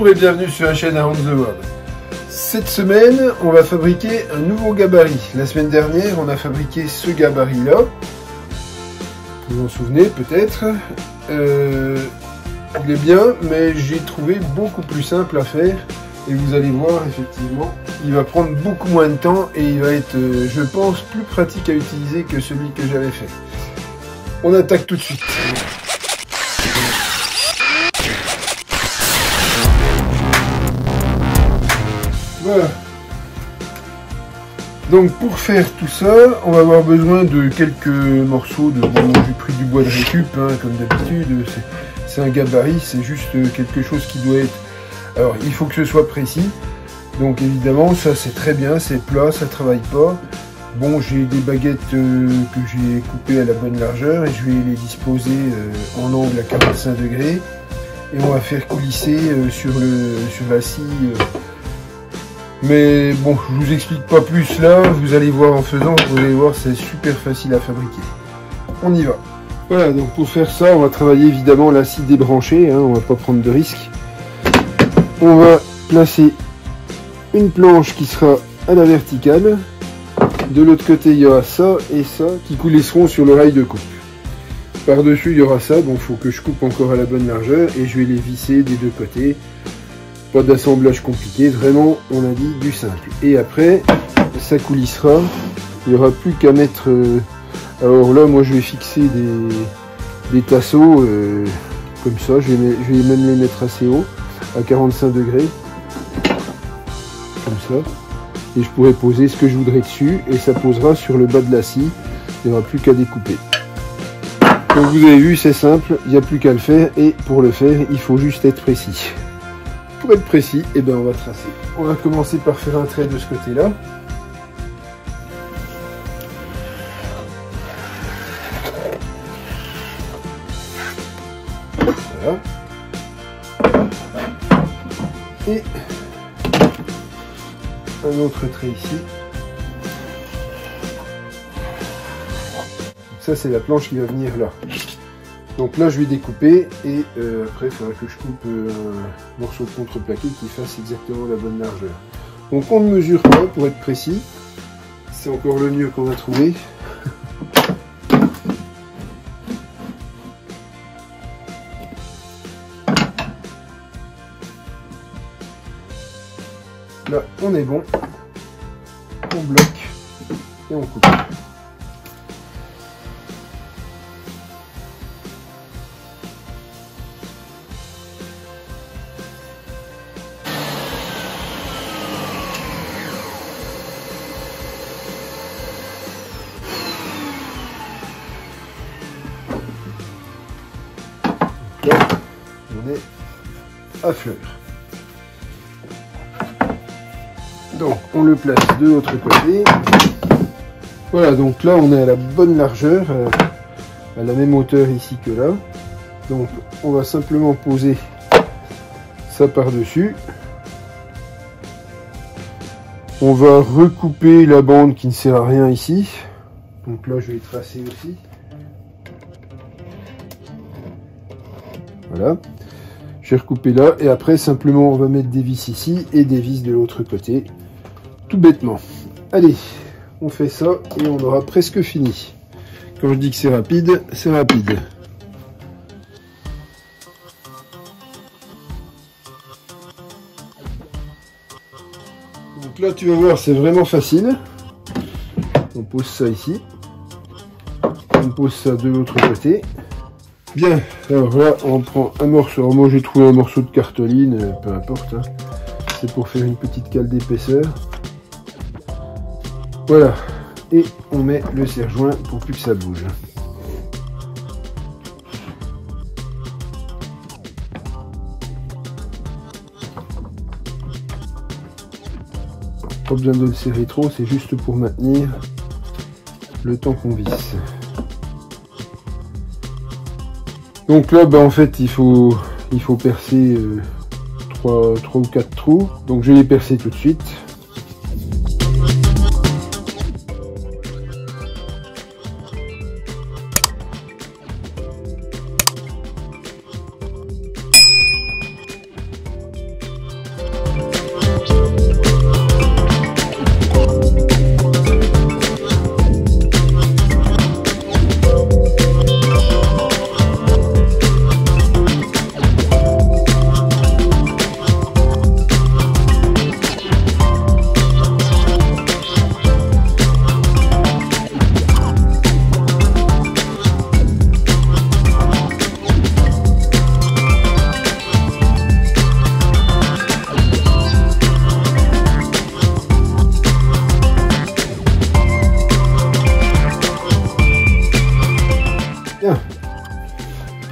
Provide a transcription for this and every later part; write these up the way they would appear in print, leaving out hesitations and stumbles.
Bonjour et bienvenue sur la chaîne Around the World. Cette semaine, on va fabriquer un nouveau gabarit. La semaine dernière, on a fabriqué ce gabarit-là. Vous vous en souvenez peut-être. Il est bien, mais j'ai trouvé beaucoup plus simple à faire. Et vous allez voir, effectivement, il va prendre beaucoup moins de temps et il va être, je pense, plus pratique à utiliser que celui que j'avais fait. On attaque tout de suite. Voilà. Donc pour faire tout ça, on va avoir besoin de quelques morceaux de... Bon, j'ai pris du bois de récup, hein, comme d'habitude. C'est un gabarit, c'est juste quelque chose qui doit être... Alors, il faut que ce soit précis. Donc évidemment, ça c'est très bien, c'est plat, ça travaille pas. Bon, j'ai des baguettes que j'ai coupées à la bonne largeur et je vais les disposer en angle à 45 degrés. Et on va faire coulisser sur la scie. Mais bon, je vous explique pas plus là, vous allez voir en faisant, vous allez voir, c'est super facile à fabriquer. On y va. Voilà, donc pour faire ça, on va travailler évidemment la scie débranchée, hein, on va pas prendre de risques. On va placer une planche qui sera à la verticale. De l'autre côté, il y aura ça et ça qui coulisseront sur le rail de coupe. Par-dessus, il y aura ça, donc il faut que je coupe encore à la bonne largeur et je vais les visser des deux côtés. Pas d'assemblage compliqué, vraiment, on a dit du simple. Et après, ça coulissera. Il n'y aura plus qu'à mettre... alors là, moi, je vais fixer des tasseaux comme ça. Je vais même les mettre assez haut, à 45 degrés. Comme ça. Et je pourrai poser ce que je voudrais dessus. Et ça posera sur le bas de la scie. Il n'y aura plus qu'à découper. Donc vous avez vu, c'est simple. Il n'y a plus qu'à le faire. Et pour le faire, il faut juste être précis. Pour être précis, eh ben on va tracer. On va commencer par faire un trait de ce côté-là. Voilà. Et un autre trait ici. Ça, c'est la planche qui va venir là. Donc là, je vais découper et après, il faudra que je coupe un morceau de contreplaqué qui fasse exactement la bonne largeur. Donc on ne mesure pas pour être précis. C'est encore le mieux qu'on va trouver. Là, on est bon. On bloque et on coupe. Là, on est à fleur. Donc, on le place de l'autre côté. Voilà, donc là, on est à la bonne largeur, à la même hauteur ici que là. Donc, on va simplement poser ça par-dessus. On va recouper la bande qui ne sert à rien ici. Donc là, je vais tracer aussi. Voilà, j'ai recoupé là et après simplement on va mettre des vis ici et des vis de l'autre côté, tout bêtement. Allez, on fait ça et on aura presque fini. Quand je dis que c'est rapide, c'est rapide. Donc là tu vas voir, c'est vraiment facile. On pose ça ici, on pose ça de l'autre côté. Bien, alors là on prend un morceau, alors moi j'ai trouvé un morceau de cartoline, peu importe, hein. C'est pour faire une petite cale d'épaisseur. Voilà, et on met le serre-joint pour plus que ça bouge. Pas besoin de le serrer trop, c'est juste pour maintenir le temps qu'on visse. Donc là, en fait, il faut percer 3 ou 4 trous. Donc je vais les percer tout de suite.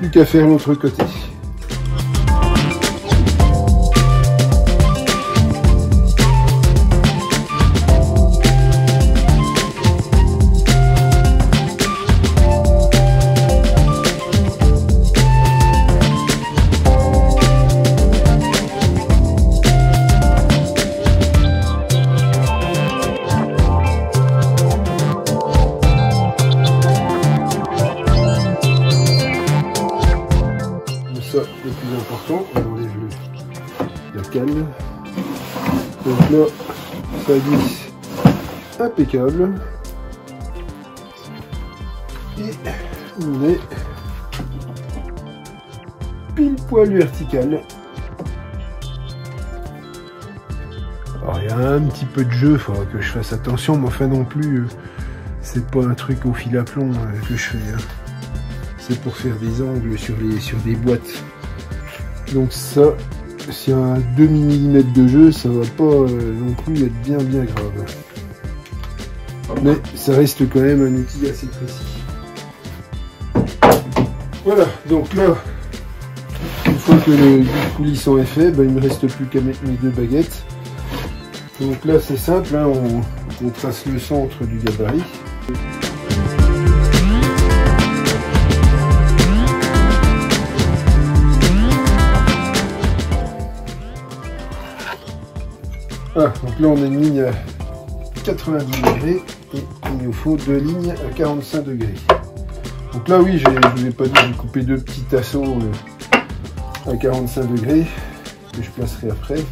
plus qu'à faire l'autre côté. Ça, le plus important, on enlève la cale. Donc là, ça glisse impeccable. Et on est pile poil vertical. Alors il y a un petit peu de jeu, il faudra que je fasse attention, mais enfin non plus, c'est pas un truc au fil à plomb que je fais. Hein. C'est pour faire des angles sur des boîtes. Donc ça, s'il y a un demi-millimètre de jeu, ça va pas non plus être bien grave. Mais ça reste quand même un outil assez précis. Voilà, donc là, une fois que le coulissant est fait, ben, il ne me reste plus qu'à mettre mes 2 baguettes. Donc là c'est simple, hein, on trace le centre du gabarit. Ah, donc là on a une ligne à 90 degrés et il nous faut 2 lignes à 45 degrés. Donc là oui, je ne vous ai pas dit, j'ai coupé 2 petits tasseaux à 45 degrés que je placerai après.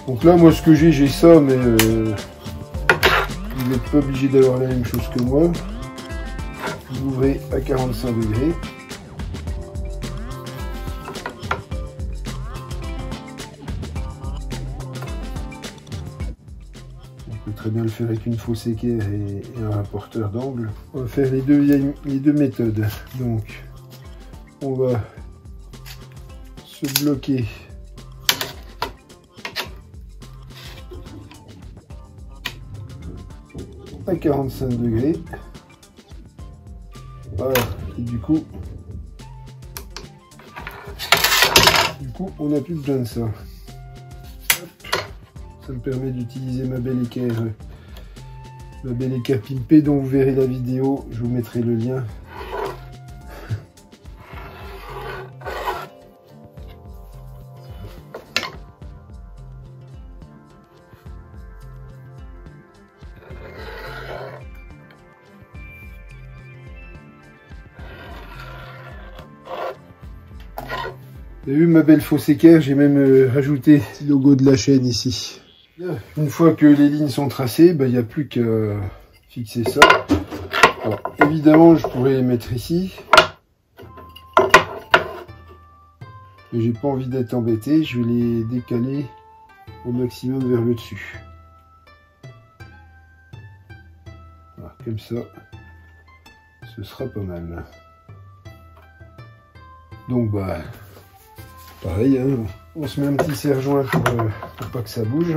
Donc là moi ce que j'ai ça, mais vous n'êtes pas obligé d'avoir la même chose que moi. Vous ouvrez à 45 degrés. Très bien le faire avec une fausse équerre et un rapporteur d'angle. On va faire les deux méthodes. Donc on va se bloquer à 45 degrés. Voilà. Et du coup on n'a plus besoin de ça. Ça me permet d'utiliser ma belle équerre pimpée dont vous verrez la vidéo, je vous mettrai le lien. Vous avez vu ma belle fausse équerre, j'ai même rajouté le logo de la chaîne ici. Une fois que les lignes sont tracées, il n'y a plus qu'à fixer ça. Alors, évidemment, je pourrais les mettre ici. Mais j'ai pas envie d'être embêté, je vais les décaler au maximum vers le dessus. Voilà, comme ça, ce sera pas mal. Donc bah, pareil, hein, on se met un petit serre-joint pour pas que ça bouge.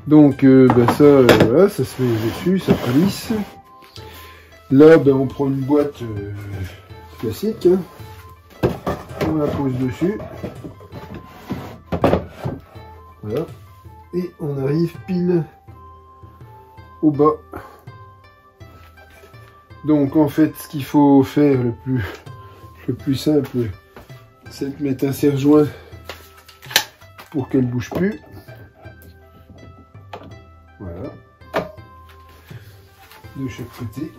Donc ça, voilà, ça se met dessus, ça palisse. Là, on prend une boîte classique, hein. On la pose dessus. Voilà. Et on arrive pile au bas. Donc en fait, ce qu'il faut faire le plus simple, c'est de mettre un serre-joint pour qu'elle ne bouge plus. Voilà. De chaque côté.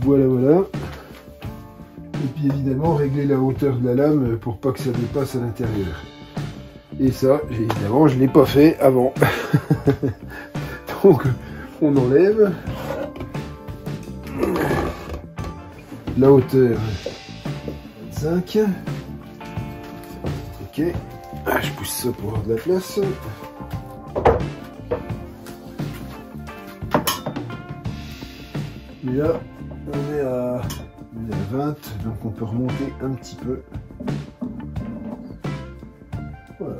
Voilà, voilà. Et puis évidemment, régler la hauteur de la lame pour pas que ça dépasse à l'intérieur. Et ça, évidemment, je ne l'ai pas fait avant. Donc, on enlève. La hauteur 25. Ok. Ah, je pousse ça pour avoir de la place. Et là, on est à 20, donc on peut remonter un petit peu. Voilà.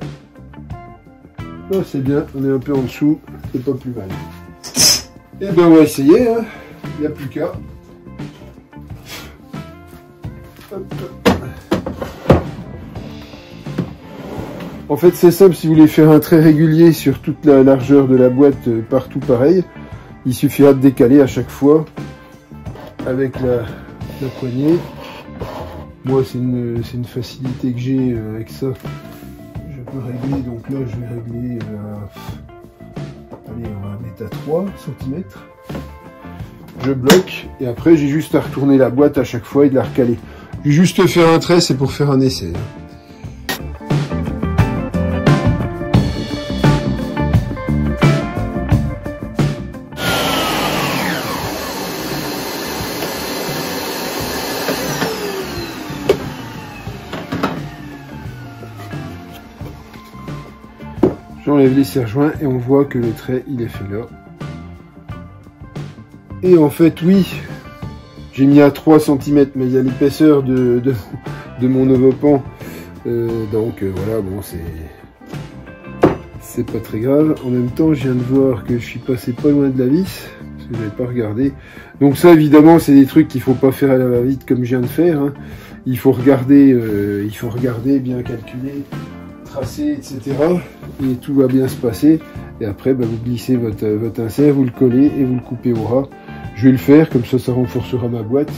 Là, c'est bien, on est un peu en dessous, c'est pas plus mal. Et ben on va essayer, hein. Il n'y a plus qu'à. En fait, c'est simple, si vous voulez faire un trait régulier sur toute la largeur de la boîte, partout pareil, il suffira de décaler à chaque fois avec la poignée. Moi, c'est une facilité que j'ai avec ça. Je peux régler, donc là, je vais régler allez, on va mettre à 3 cm. Je bloque, et après, j'ai juste à retourner la boîte à chaque fois et de la recaler. Je vais juste faire un trait, c'est pour faire un essai. J'enlève les serre-joints et on voit que le trait il est fait là. Et en fait oui, j'ai mis à 3 cm, mais il y a l'épaisseur de mon ovopan. Donc voilà, bon c'est pas très grave. En même temps, je viens de voir que je suis passé pas loin de la vis, parce que j'avais pas regardé. Donc ça évidemment c'est des trucs qu'il faut pas faire à la va-vite comme je viens de faire, hein. Il faut regarder, bien calculer, tracer, etc. Et tout va bien se passer. Et après, vous glissez votre insert, vous le collez et vous le coupez au ras. Je vais le faire, comme ça, ça renforcera ma boîte.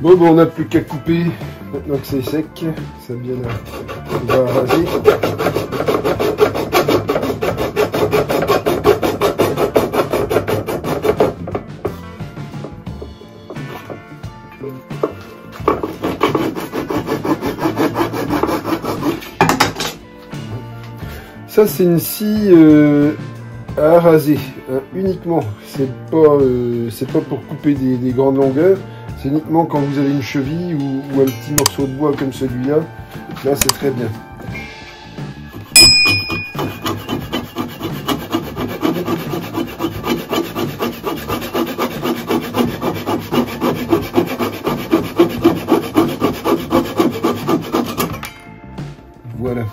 Bon, on n'a plus qu'à couper, maintenant que c'est sec, ça vient là, on va raser. Ça c'est une scie à raser, hein, uniquement, c'est pas pour couper des grandes longueurs. C'est uniquement quand vous avez une cheville ou un petit morceau de bois comme celui-là. Là, c'est très bien. Voilà.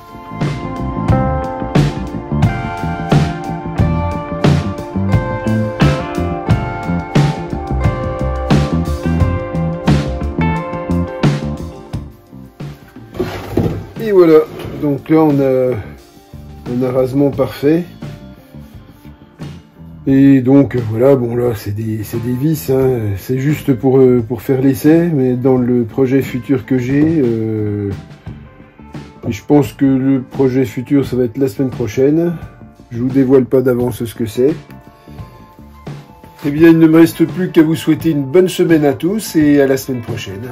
Et voilà, donc là on a rasement parfait. Et donc voilà, bon là c'est des vis, hein. C'est juste pour faire l'essai, mais dans le projet futur que j'ai, et je pense que le projet futur ça va être la semaine prochaine. Je vous dévoile pas d'avance ce que c'est. Eh bien il ne me reste plus qu'à vous souhaiter une bonne semaine à tous et à la semaine prochaine.